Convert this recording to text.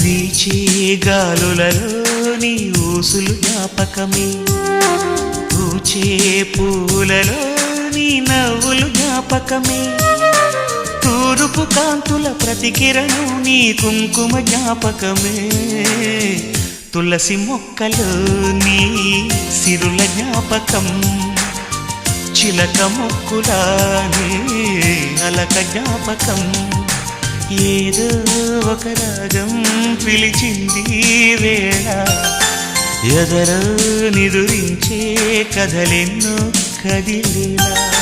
వీచే గాలులలో నీ ఊసులు జ్ఞాపకమే, పూచే పూలలో నీ నవ్వులు జ్ఞాపకమే, తూరుపు కాంతుల ప్రతికిరణం నీ కుంకుమ జ్ఞాపకమే, తులసి మొక్కలో నీ సిరుల జ్ఞాపకం, చిలక మొక్కులానే అలక జ్ఞాపకం, ఏదో ఒక రాగం పిలిచింది వేళ, ఎదరో నిదురించే కథలెన్నో కదిలేలా.